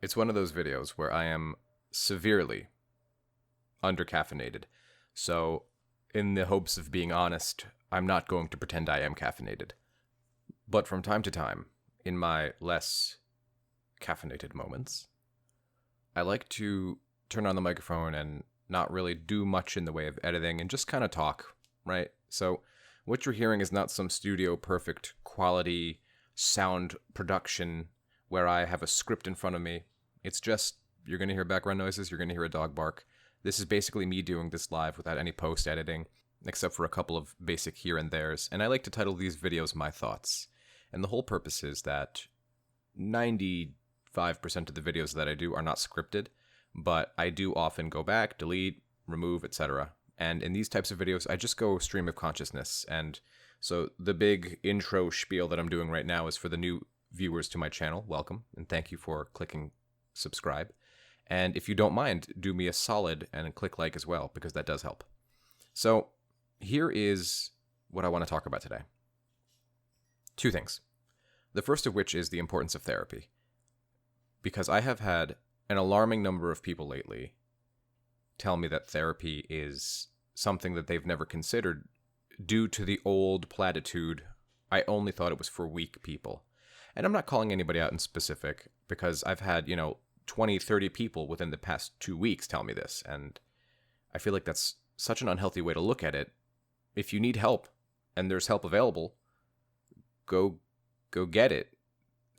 It's one of those videos where I am severely undercaffeinated. So, in the hopes of being honest, I'm not going to pretend I am caffeinated. But from time to time, in my less caffeinated moments, I like to turn on the microphone and not really do much in the way of editing and just kind of talk, right? So, what you're hearing is not some studio perfect quality sound production where I have a script in front of me. It's just, you're going to hear background noises, you're going to hear a dog bark. This is basically me doing this live without any post editing, except for a couple of basic here and there's. And I like to title these videos My Thoughts. And the whole purpose is that 95% of the videos that I do are not scripted, but I do often go back, delete, remove, etc. And in these types of videos, I just go stream of consciousness. And so the big intro spiel that I'm doing right now is for the new viewers to my channel. Welcome, and thank you for clicking subscribe. And if you don't mind, do me a solid and click like as well, because that does help. So here is what I want to talk about today. Two things. The first of which is the importance of therapy. Because I have had an alarming number of people lately tell me that therapy is something that they've never considered due to the old platitude, I only thought it was for weak people. And I'm not calling anybody out in specific because I've had, 20, 30 people within the past 2 weeks tell me this. And I feel like that's such an unhealthy way to look at it. If you need help and there's help available, go get it.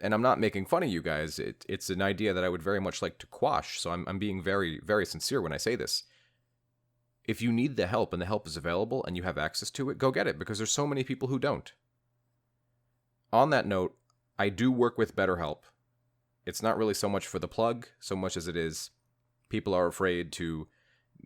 And I'm not making fun of you guys. It's an idea that I would very much like to quash. So I'm being very, very sincere when I say this. If you need the help and the help is available and you have access to it, go get it, because there's so many people who don't. On that note, I do work with BetterHelp. It's not really so much for the plug, so much as it is people are afraid to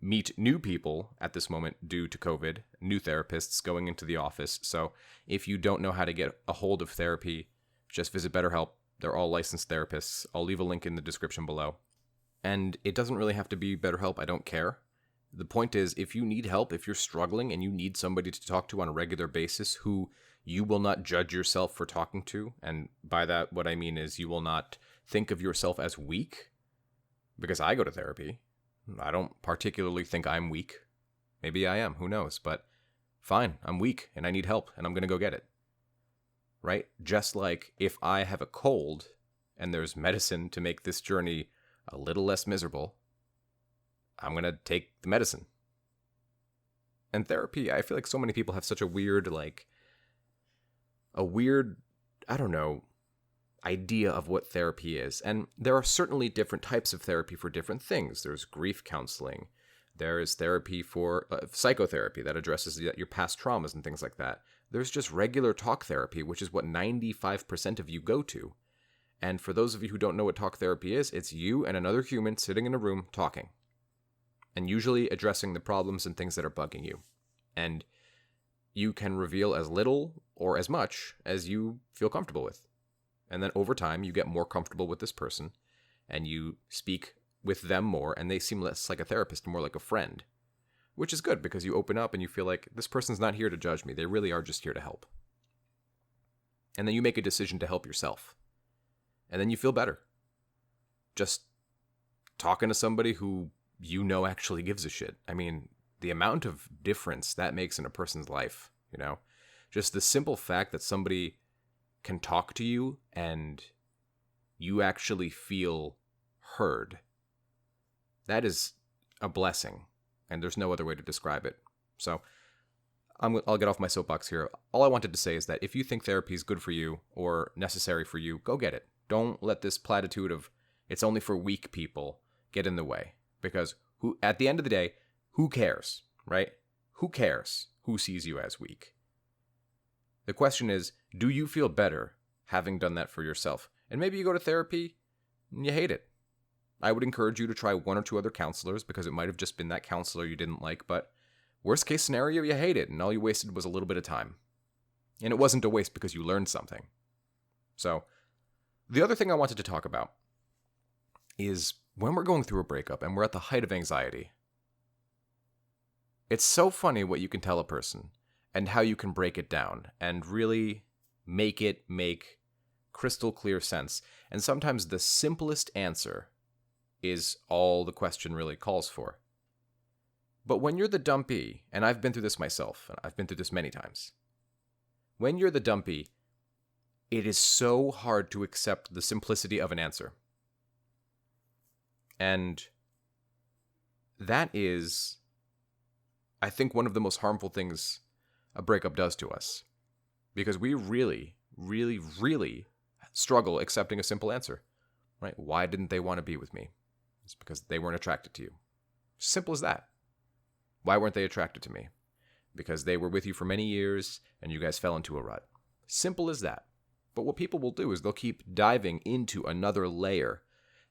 meet new people at this moment due to COVID, new therapists going into the office. So if you don't know how to get a hold of therapy, just visit BetterHelp. They're all licensed therapists. I'll leave a link in the description below. And it doesn't really have to be BetterHelp. I don't care. The point is, if you need help, if you're struggling and you need somebody to talk to on a regular basis who you will not judge yourself for talking to, and by that what I mean is you will not think of yourself as weak, because I go to therapy. I don't particularly think I'm weak. Maybe I am, who knows, but fine, I'm weak and I need help and I'm going to go get it. Right? Just like if I have a cold and there's medicine to make this journey a little less miserable, I'm going to take the medicine. And therapy, I feel like so many people have such a weird, I don't know, idea of what therapy is. And there are certainly different types of therapy for different things. There's grief counseling. There is therapy for psychotherapy that addresses your past traumas and things like that. There's just regular talk therapy, which is what 95% of you go to. And for those of you who don't know what talk therapy is, it's you and another human sitting in a room talking. And usually addressing the problems and things that are bugging you. And you can reveal as little or as much as you feel comfortable with. And then over time, you get more comfortable with this person, and you speak with them more, and they seem less like a therapist, more like a friend. Which is good, because you open up and you feel like, this person's not here to judge me, they really are just here to help. And then you make a decision to help yourself. And then you feel better. Just talking to somebody who actually gives a shit. I mean, the amount of difference that makes in a person's life, Just the simple fact that somebody can talk to you and you actually feel heard. That is a blessing, and there's no other way to describe it. So I'll get off my soapbox here. All I wanted to say is that if you think therapy is good for you or necessary for you, go get it. Don't let this platitude of it's only for weak people get in the way, because at the end of the day, who cares, right? Who cares who sees you as weak? The question is, do you feel better having done that for yourself? And maybe you go to therapy and you hate it. I would encourage you to try one or two other counselors, because it might have just been that counselor you didn't like, but worst case scenario, you hate it and all you wasted was a little bit of time. And it wasn't a waste because you learned something. So, the other thing I wanted to talk about is when we're going through a breakup and we're at the height of anxiety, it's so funny what you can tell a person and how you can break it down and really make it make crystal clear sense. And sometimes the simplest answer is all the question really calls for. But when you're the dumpy, and I've been through this myself, and I've been through this many times, when you're the dumpy, it is so hard to accept the simplicity of an answer. And that is, I think, one of the most harmful things a breakup does to us. Because we really, really, really struggle accepting a simple answer. Right? Why didn't they want to be with me? It's because they weren't attracted to you. Simple as that. Why weren't they attracted to me? Because they were with you for many years and you guys fell into a rut. Simple as that. But what people will do is they'll keep diving into another layer,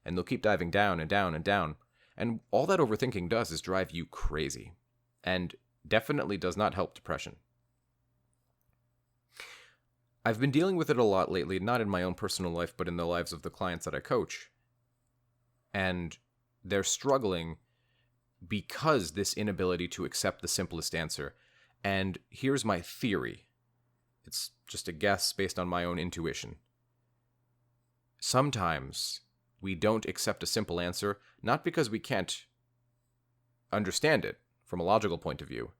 and they'll keep diving down and down and down. And all that overthinking does is drive you crazy, and definitely does not help depression. I've been dealing with it a lot lately, not in my own personal life, but in the lives of the clients that I coach. And they're struggling because this inability to accept the simplest answer. And here's my theory. It's just a guess based on my own intuition. Sometimes we don't accept a simple answer, not because we can't understand it from a logical point of view,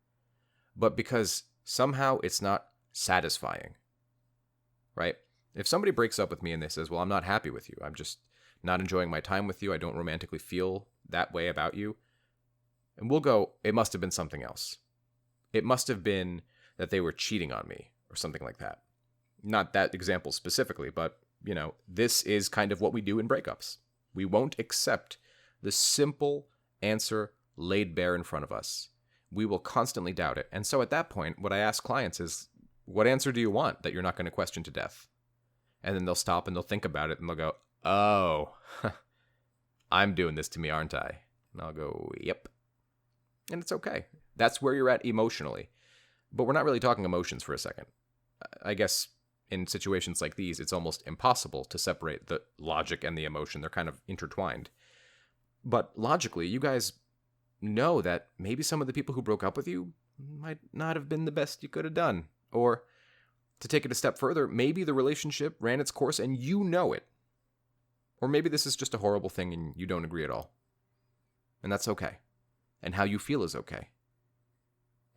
but because somehow it's not satisfying. Right? If somebody breaks up with me and they says, well, I'm not happy with you, I'm just not enjoying my time with you, I don't romantically feel that way about you, and we'll go, it must have been something else. It must have been that they were cheating on me, or something like that. Not that example specifically, but, this is kind of what we do in breakups. We won't accept the simple answer laid bare in front of us. We will constantly doubt it. And so at that point, what I ask clients is, what answer do you want that you're not going to question to death? And then they'll stop and they'll think about it and they'll go, oh, I'm doing this to me, aren't I? And I'll go, yep. And it's okay. That's where you're at emotionally. But we're not really talking emotions for a second. I guess in situations like these, it's almost impossible to separate the logic and the emotion. They're kind of intertwined. But logically, you guys know that maybe some of the people who broke up with you might not have been the best you could have done. Or, to take it a step further, maybe the relationship ran its course and you know it. Or maybe this is just a horrible thing and you don't agree at all. And that's okay. And how you feel is okay.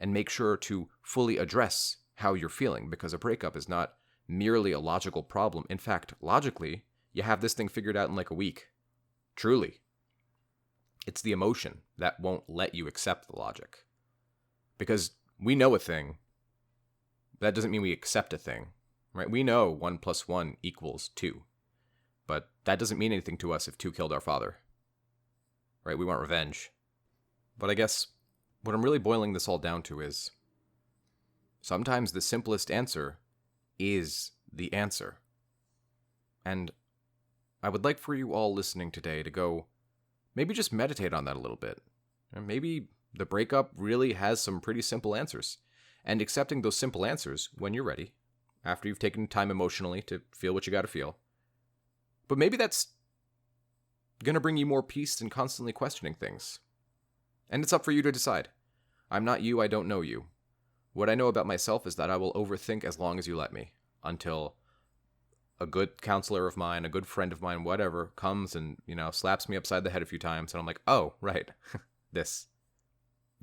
And make sure to fully address how you're feeling, because a breakup is not merely a logical problem. In fact, logically, you have this thing figured out in like a week. Truly. It's the emotion that won't let you accept the logic. Because we know a thing. That doesn't mean we accept a thing, right? We know 1 + 1 = 2. But that doesn't mean anything to us if 2 killed our father. Right? We want revenge. But I guess what I'm really boiling this all down to is sometimes the simplest answer is the answer. And I would like for you all listening today to go, maybe just meditate on that a little bit. Or maybe the breakup really has some pretty simple answers. And accepting those simple answers when you're ready, after you've taken time emotionally to feel what you got to feel. But maybe that's going to bring you more peace than constantly questioning things. And it's up for you to decide. I'm not you, I don't know you. What I know about myself is that I will overthink as long as you let me, until a good counselor of mine, a good friend of mine, whatever, comes and, slaps me upside the head a few times, and I'm like, oh, right, this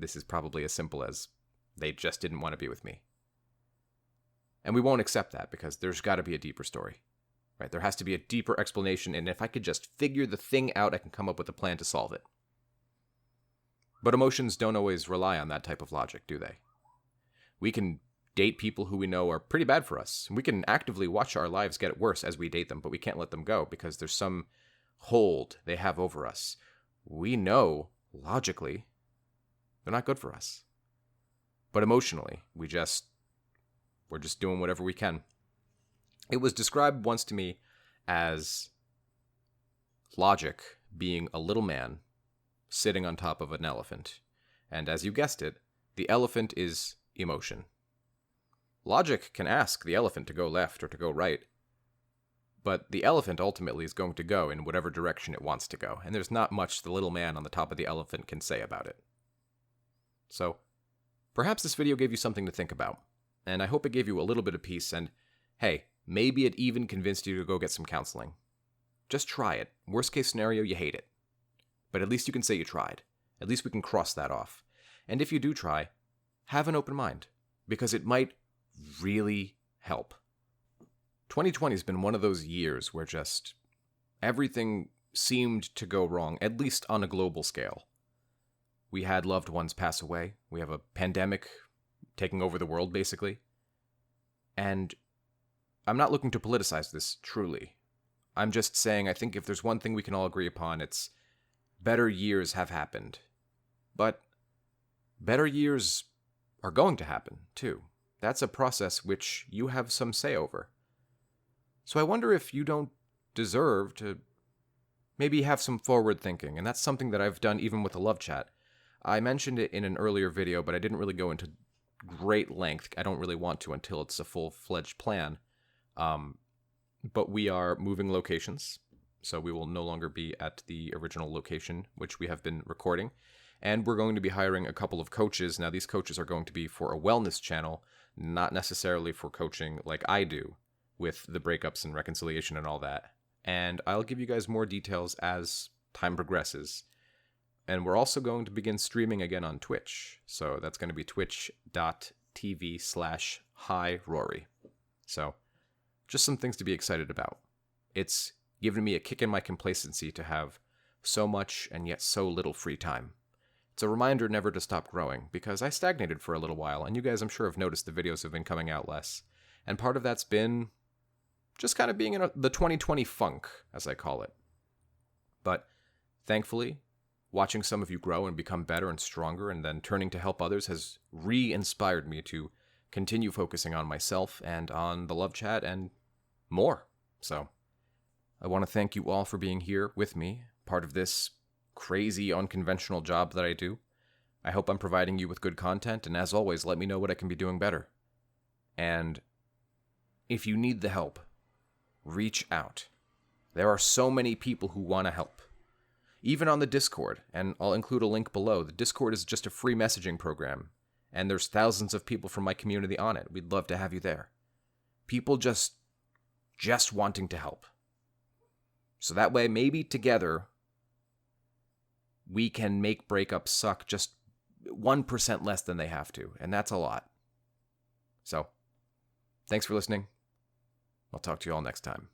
is probably as simple as they just didn't want to be with me. And we won't accept that because there's got to be a deeper story, right? There has to be a deeper explanation, and if I could just figure the thing out, I can come up with a plan to solve it. But emotions don't always rely on that type of logic, do they? We can date people who we know are pretty bad for us. We can actively watch our lives get worse as we date them, but we can't let them go because there's some hold they have over us. We know, logically, they're not good for us. But emotionally, we're just doing whatever we can. It was described once to me as logic being a little man sitting on top of an elephant. And as you guessed it, the elephant is emotion. Logic can ask the elephant to go left or to go right, but the elephant ultimately is going to go in whatever direction it wants to go, and there's not much the little man on the top of the elephant can say about it. So, perhaps this video gave you something to think about, and I hope it gave you a little bit of peace, and hey, Maybe it even convinced you to go get some counseling. Just try it. Worst case scenario, you hate it. But at least you can say you tried. At least we can cross that off. And if you do try, have an open mind, because it might really help. 2020 has been one of those years where just everything seemed to go wrong, at least on a global scale. We had loved ones pass away. We have a pandemic taking over the world, basically. And I'm not looking to politicize this, truly. I'm just saying I think if there's one thing we can all agree upon, it's better years have happened. But better years are going to happen, too. That's a process which you have some say over. So I wonder if you don't deserve to maybe have some forward thinking, and that's something that I've done even with the Love Chat. I mentioned it in an earlier video, but I didn't really go into great length. I don't really want to until it's a full-fledged plan. But we are moving locations, so we will no longer be at the original location, which we have been recording. And we're going to be hiring a couple of coaches. Now, these coaches are going to be for a wellness channel, not necessarily for coaching like I do with the breakups and reconciliation and all that. And I'll give you guys more details as time progresses. And we're also going to begin streaming again on Twitch. So that's going to be twitch.tv/HiRory. So just some things to be excited about. It's given me a kick in my complacency to have so much and yet so little free time. It's a reminder never to stop growing, because I stagnated for a little while, and you guys I'm sure have noticed the videos have been coming out less. And part of that's been just kind of being in the 2020 funk, as I call it. But thankfully, watching some of you grow and become better and stronger and then turning to help others has re-inspired me to continue focusing on myself and on the Love Chat and more. So I want to thank you all for being here with me, part of this crazy, unconventional job that I do. I hope I'm providing you with good content, and as always, let me know what I can be doing better. And if you need the help, reach out. There are so many people who want to help. Even on the Discord, and I'll include a link below. The Discord is just a free messaging program, and there's thousands of people from my community on it. We'd love to have you there. People just wanting to help. So that way, maybe together, we can make breakups suck just 1% less than they have to, and that's a lot. So, thanks for listening. I'll talk to you all next time.